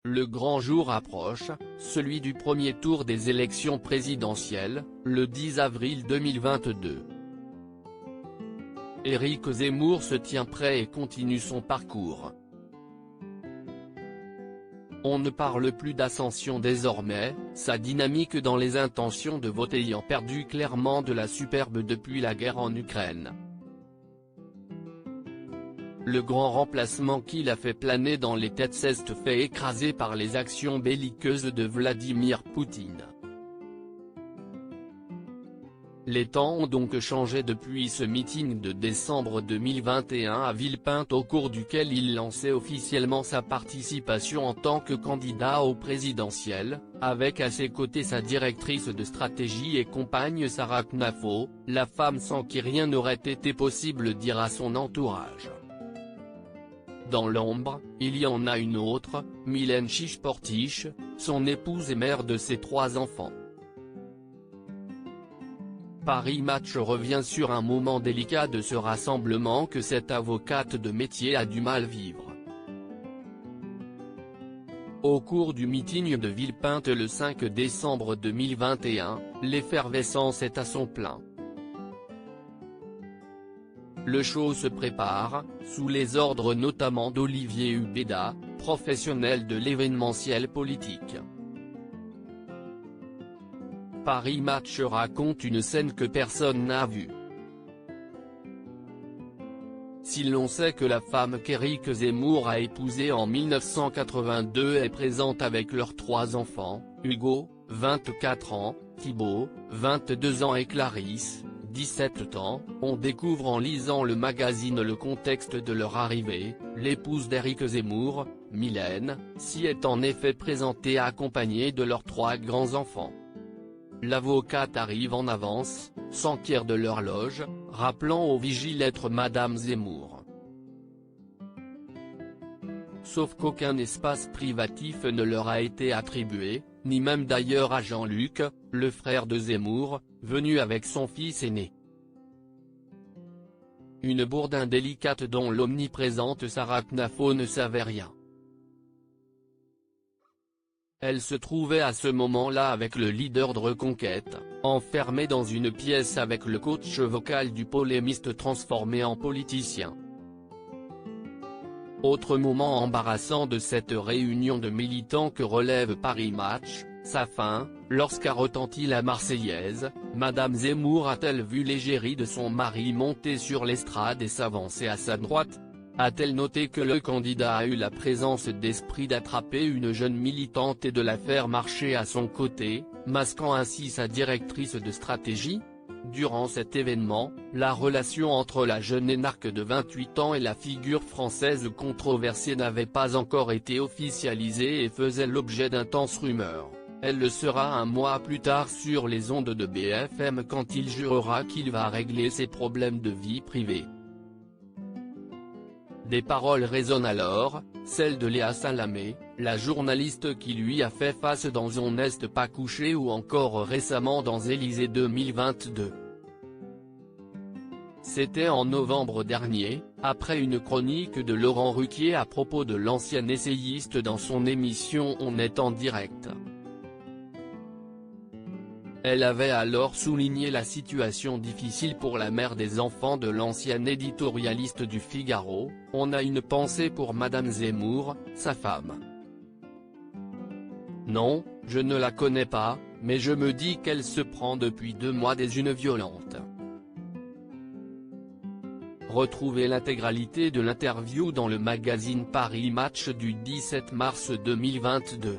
Le grand jour approche, celui du premier tour des élections présidentielles, le 10 avril 2022. Éric Zemmour se tient prêt et continue son parcours. On ne parle plus d'ascension désormais, sa dynamique dans les intentions de vote ayant perdu clairement de la superbe depuis la guerre en Ukraine. Le grand remplacement qu'il a fait planer dans les têtes s'est fait écraser par les actions belliqueuses de Vladimir Poutine. Les temps ont donc changé depuis ce meeting de décembre 2021 à Villepinte au cours duquel il lançait officiellement sa participation en tant que candidat au présidentiel, avec à ses côtés sa directrice de stratégie et compagne Sarah Knafo, la femme sans qui rien n'aurait été possible, dira son entourage. Dans l'ombre, il y en a une autre, Mylène Chiche-Portiche, son épouse et mère de ses 3 enfants. Paris Match revient sur un moment délicat de ce rassemblement que cette avocate de métier a du mal vivre. Au cours du meeting de Villepinte le 5 décembre 2021, l'effervescence est à son plein. Le show se prépare, sous les ordres notamment d'Olivier Hubeda, professionnel de l'événementiel politique. Paris Match raconte une scène que personne n'a vue. Si l'on sait que la femme qu'Éric Zemmour a épousée en 1982 est présente avec leurs 3 enfants, Hugo, 24 ans, Thibaut, 22 ans et Clarisse, 17 ans, on découvre en lisant le magazine le contexte de leur arrivée. L'épouse d'Éric Zemmour, Mylène, s'y est en effet présentée accompagnée de leurs 3 grands-enfants. L'avocate arrive en avance, s'enquiert de l'horloge, rappelant au vigile être Madame Zemmour. Sauf qu'aucun espace privatif ne leur a été attribué, ni même d'ailleurs à Jean-Luc, le frère de Zemmour, venu avec son fils aîné. Une bourde indélicate dont l'omniprésente Sarah Knafo ne savait rien. Elle se trouvait à ce moment-là avec le leader de Reconquête, enfermé dans une pièce avec le coach vocal du polémiste transformé en politicien. Autre moment embarrassant de cette réunion de militants que relève Paris Match, sa fin, lorsqu'a retenti la Marseillaise, Madame Zemmour a-t-elle vu l'égérie de son mari monter sur l'estrade et s'avancer à sa droite? A-t-elle noté que le candidat a eu la présence d'esprit d'attraper une jeune militante et de la faire marcher à son côté, masquant ainsi sa directrice de stratégie? Durant cet événement, la relation entre la jeune énarque de 28 ans et la figure française controversée n'avait pas encore été officialisée et faisait l'objet d'intenses rumeurs. Elle le sera un mois plus tard sur les ondes de BFM quand il jurera qu'il va régler ses problèmes de vie privée. Des paroles résonnent alors, celles de Léa Salamé, la journaliste qui lui a fait face dans On n'est pas couché ou encore récemment dans Élysée 2022. C'était en novembre dernier, après une chronique de Laurent Ruquier à propos de l'ancien essayiste dans son émission On est en direct. Elle avait alors souligné la situation difficile pour la mère des enfants de l'ancien éditorialiste du Figaro. On a une pensée pour Madame Zemmour, sa femme. Non, je ne la connais pas, mais je me dis qu'elle se prend depuis 2 mois des unes violentes. Retrouvez l'intégralité de l'interview dans le magazine Paris Match du 17 mars 2022.